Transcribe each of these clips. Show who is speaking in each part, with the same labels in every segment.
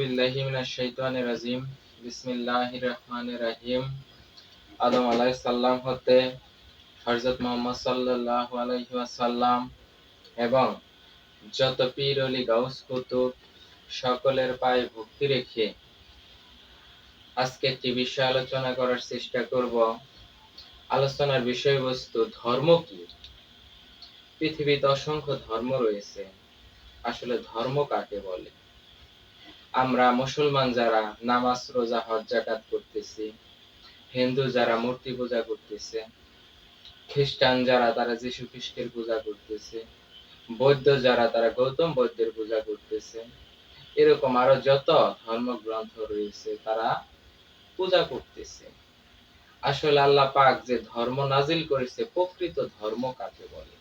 Speaker 1: বিল্লাহি মিনাশ শাইতানির রাজিম। বিসমিল্লাহির রহমানির রহিম। আদম আলাইহিস সালাম হতে হযরত মুহাম্মদ সাল্লাল্লাহু আলাইহি ওয়াসাল্লাম এবং যত পীর ওলি গাউস কুতুব সকলের পায়ে ভক্তি রেখে আজকে একটি বিষয় আলোচনা করার চেষ্টা করব। আলোচনার বিষয়বস্তু ধর্ম কি। পৃথিবীতে অসংখ্য ধর্ম রয়েছে, আসলে ধর্ম কাকে বলে? আমরা মুসলমান যারা নামাজ রোজা হজ যাকাত করতেছি, হিন্দু যারা মূর্তি পূজা করতেছে, খ্রিস্টান যারা তারা যীশু খ্রিস্টের পূজা করতেছে, বৌদ্ধ যারা তারা গৌতম বৌদ্ধের পূজা করতেছে, এরকম আরো যত ধর্মগ্রন্থ রয়েছে তারা পূজা করতেছে। আসলে আল্লাহ পাক যে ধর্ম নাজিল করেছে, প্রকৃত ধর্ম কাকে বলে,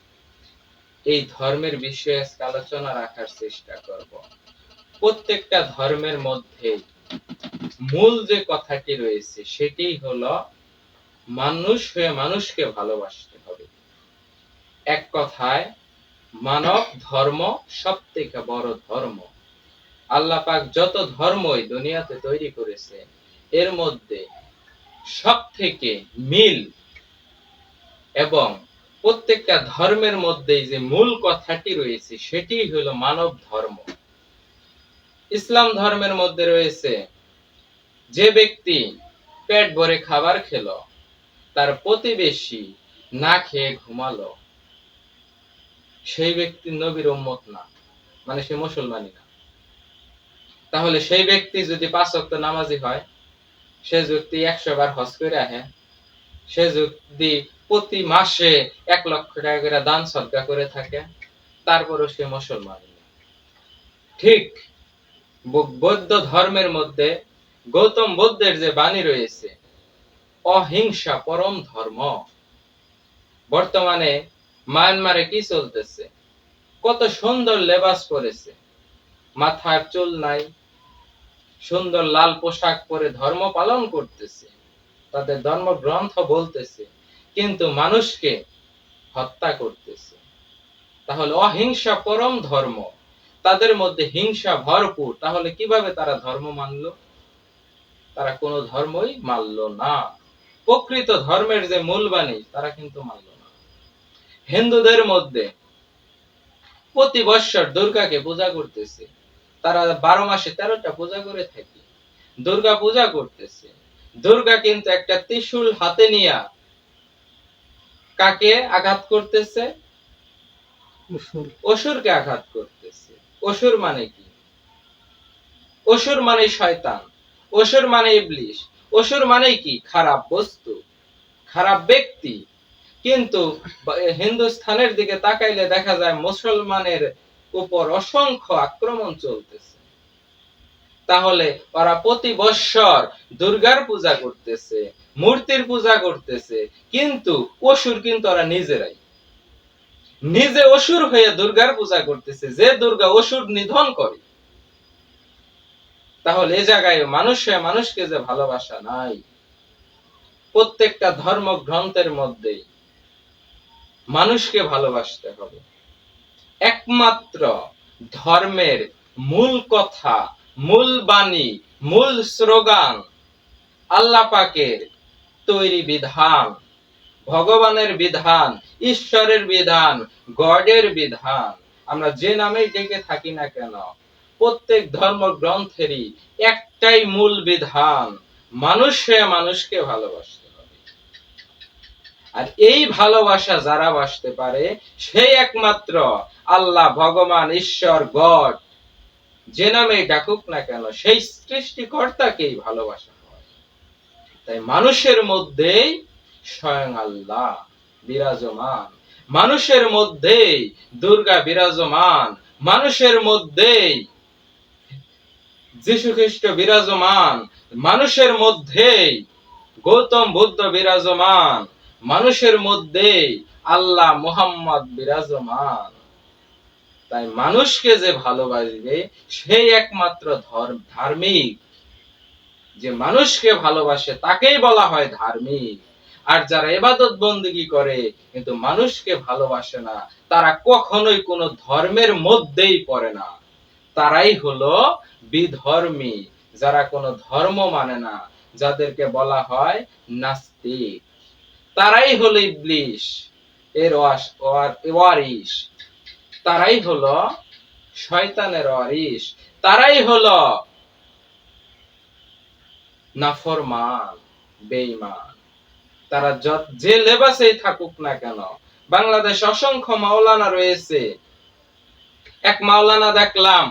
Speaker 1: এই ধর্মের বিষয়ে আলোচনা রাখার চেষ্টা করব। প্রত্যেকটা ধর্মের মধ্যে মূল যে কথাটি রয়েছে সেটি হলো মানুষ হয়ে মানুষকে ভালোবাসতে হবে। এক কথায় মানব ধর্ম সবথেকে বড় ধর্ম। আল্লাহ পাক যত ধর্মই দুনিয়াতে তৈরি করেছে এর মধ্যে সবথেকে মিল এবং প্রত্যেকটা ধর্মের মধ্যে যে মূল কথাটি রয়েছে সেটি হলো মানব ধর্ম। ইসলাম ধর্মের মধ্যে রয়েছে যে ব্যক্তি পেট ভরে খাবার খেলো, তার প্রতিবেশী না খেয়ে ঘুমালো, সেই ব্যক্তি নবীর উম্মত না, মানে সে মুসলমানই না। তাহলে সেই ব্যক্তি যদি 5 ওয়াক্ত নামাজি হয়, সে যদি 100 বার হজ করে আহে, সে যদি প্রতি মাসে 1 লক্ষ টাকা করে দান সদকা করে থাকে, তারপরও সে মুসলমান না। ঠিক বৌদ্ধ ধর্মের মধ্যে গৌতম বুদ্ধের যে বাণী রয়েছে, অহিংসা পরম ধর্ম। বর্তমানে মায়ানমারে কি চলতেছে? কত সুন্দর লেবাস পরেছে, মাথার চুল নাই, সুন্দর লাল পোশাক পরে ধর্ম পালন করতেছে, তাদের ধর্মগ্রন্থ বলতেছে, কিন্তু মানুষকে হত্যা করতেছে। তাহলে অহিংসা পরম ধর্ম, তাদের মধ্যে হিংসা ভরপুর। তাহলে কিভাবে তারা ধর্ম মানলো? তারা কোনো ধর্মই মানলো না। প্রকৃত ধর্মের যে মূলবাণী তারা কিন্তু মানলো না। হিন্দুদের মধ্যে প্রতি বৎসর দুর্গাকে পূজা করতেছে, তারা 12 মাসে 13টা পূজা করে থাকে, দুর্গা পূজা করতেছে। দুর্গা কিন্তু একটা ত্রিশূল হাতে নিয়ে কাকে আঘাত করতেছে? অসুরকে আঘাত করতেছে। অসুর মানে কি? অসুর মানে শয়তান, অসুর মানে ইবলিশ, অসুর মানে কি? খারাপ বস্তু, খারাপ ব্যক্তি। কিন্তু হিন্দুস্থানের দিকে তাকাইলে দেখা যায় মুসলমানের উপর অসংখ্য আক্রমণ চলতেছে। তাহলে ওরা প্রতি বৎসর দুর্গার পূজা করতেছে, মূর্তির পূজা করতেছে, কিন্তু অসুর কিন্তু ওরা নিজেরাই নিজে অসুর হয়ে দুর্গার পূজা করতেছে, যে দুর্গা অসুর নিধন করে। তাহলে এই জায়গায় মানুষে মানুষকে যে ভালোবাসা নাই। প্রত্যেকটা ধর্মগ্রন্থের মধ্যে মানুষকে ভালোবাসতে হবে। একমাত্র ধর্মের মূল কথা, মূল বাণী, মূল স্লোগান আল্লাহ পাকের তৈরি বিধান, ভগবানের বিধান, ঈশ্বরের বিধান, গডের বিধান। আমরা যে নামেই ডেকে থাকি না কেন, প্রত্যেক ধর্মগ্রন্থেরই একটাই মূল বিধান, মানুষে মানুষকে ভালোবাসতে হবে। আর এই ভালোবাসা যারা বাসতে পারে সেই একমাত্র আল্লাহ, ভগবান, ঈশ্বর, গড, যে নামেই ডাকুক না কেন, সেই সৃষ্টিকর্তাকেই ভালোবাসা হয়। তাই মানুষের মধ্যেই স্বয়ং আল্লাহ বিরাজমান, মানুষের মধ্যেই দুর্গা বিরাজমান, মানুষের মধ্যেই যীশু খ্রিস্ট বিরাজমান, মানুষের মধ্যেই গৌতম বুদ্ধ বিরাজমান, মানুষের মধ্যেই আল্লাহ মুহাম্মদ বিরাজমান। তাই মানুষকে যে ভালোবাসবে সেই একমাত্র ধার্মিক। যে মানুষকে ভালোবাসে তাকেই বলা হয় ধার্মিক। আর যারা ইবাদত বন্দেগী করে কিন্তু মানুষকে ভালোবাসে না, তারা কখনোই কোনো ধর্মের মধ্যেই পড়ে না, তারাই হলো বিধর্মী, যারা কোনো ধর্ম মানে না, যাদেরকে বলা হয় নাস্তিক। তারাই হলো ইবলিস এর ওয়ারিস, তারাই হলো শয়তানের ওয়ারিস, তারাই হলো নাফরমান, বেঈমান। তারা যে লেবাসেই থাকুক না কেন। বাংলাদেশ অসংখ্য মাওলানা রয়েছে। এক মাওলানা দেখলাম,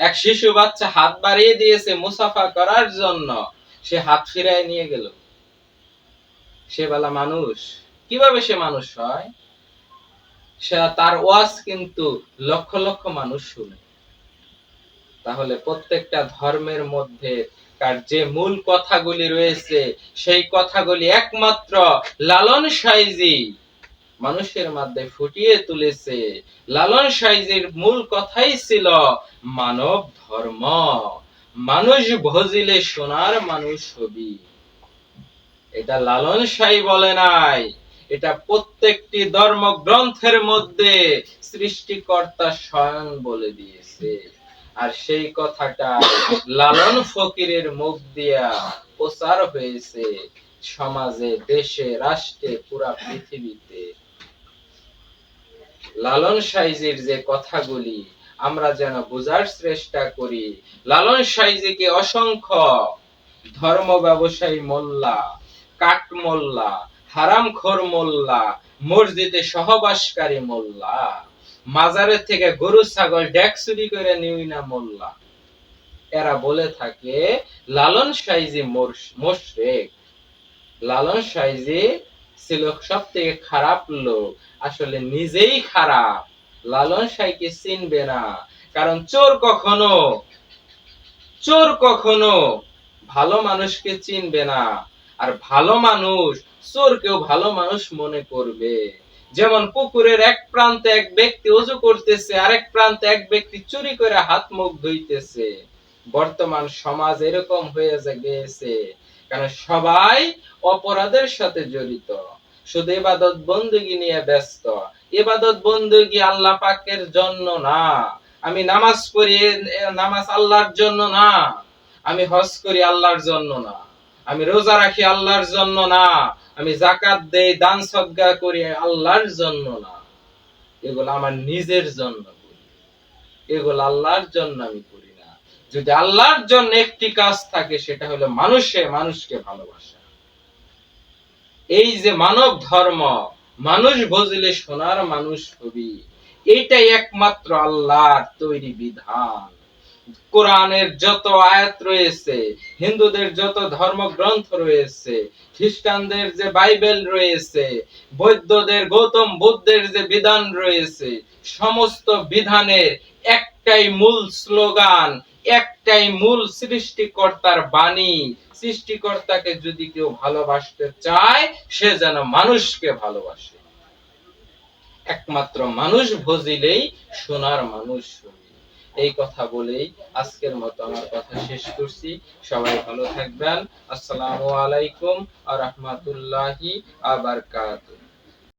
Speaker 1: এক শিশু বাচ্চা হাত বাড়িয়ে দিয়েছে মুসাফা করার জন্য, সে হাত ফিরায় নিয়ে গেল। সে বেলা মানুষ, কিভাবে সে মানুষ হয়? সে তার ওয়াজ কিন্তু লক্ষ লক্ষ মানুষ শুনে। তাহলে প্রত্যেকটা ধর্মের মধ্যে তার যে মূল কথাগুলি রয়েছে, সেই কথাগুলি একমাত্র লালন সাইজি মানুষের মধ্যে ফুটিয়ে তুলেছে। লালন সাইজির মূল কথাই ছিল মানব ধর্ম, মানুষ ভজিলে সোনার মানুষ হবি। এটা লালন সাই বলে নাই, এটা প্রত্যেকটি ধর্মগ্রন্থের মধ্যে সৃষ্টিকর্তা স্বয়ং বলে দিয়েছে। আর সেই কথাটা লালন ফকিরের মুখ দিয়া প্রচার হয়েছে সমাজে, দেশে, রাষ্ট্রে, পুরা পৃথিবীতে। লালন সাইজির যে কথাগুলি আমরা যেন বোঝার চেষ্টা করি। লালন সাইজিকে অসংখ্য ধর্ম ব্যবসায়ী মোল্লা, কাট মোল্লা, হারামখোর মোল্লা, মসজিদে সহবাসকারী মোল্লা, মাজারের থেকে গরু ছাগল ডেক চুরি করে নিউইনা মোল্লা, এরা বলে থাকে লালন সাইজি মুশরিক। লালন সাইজি ছিল সব থেকে খারাপ লোক, আসলে নিজেই খারাপ। লালন সাইকে চিনবে না, কারণ চোর কখনো ভালো মানুষকে চিনবে না, আর ভালো মানুষ চোরকেও ভালো মানুষ মনে করবে। যেমন পুকুরের এক প্রান্তে এক ব্যক্তি ওযু করতেছে, আরেক প্রান্তে এক ব্যক্তি চুরি করে হাত মুখ ধুইতেছে। বর্তমান সমাজ এরকম হয়ে গিয়েছে, কারণ সবাই অপরাধের সাথে জড়িত, শুধু ইবাদত বন্দেগী নিয়ে ব্যস্ত। ইবাদত বন্দেগী আল্লাহ পাকের জন্য না। আমি নামাজ পড়ি, নামাজ আল্লাহর জন্য না। আমি হজ করি আল্লাহর জন্য না। আমি রোজা রাখি আল্লাহর জন্য না। আমি যাকাত দেই, দান সদকা করি আল্লাহর জন্য না। এগুলো আমার নিজের জন্য করি, এগুলো আল্লাহর জন্য আমি করি না। যদি আল্লাহর জন্য একটি কাজ থাকে, সেটা হলো মানুষকে ভালোবাসা। এই যে মানব ধর্ম, মানুষ ভজিলে সোনার মানুষ হবি, এইটাই একমাত্র আল্লাহর তৈরি বিধান। কোরআনের যত আয়াত রয়েছে, হিন্দুদের যত ধর্মগ্রন্থ রয়েছে, খ্রিস্টানদের যে বাইবেল রয়েছে, বৌদ্ধদের গৌতম বুদ্ধের যে বিধান রয়েছে, সমস্ত বিধানের একটাই মূল স্লোগান, একটাই মূল সৃষ্টিকর্তার বাণী। সৃষ্টিকর্তাকে যদি কেউ ভালোবাসতে চায়, সে যেন মানুষকে ভালোবাসে। একমাত্র মানুষ ভজিলেই সোনার মানুষ হবি। এই কথা বলেই আজকের মতো আমার কথা শেষ করছি। সবাই ভালো থাকবেন। আসসালামু আলাইকুম ওয়া রাহমাতুল্লাহি ওয়া বারাকাতুহু।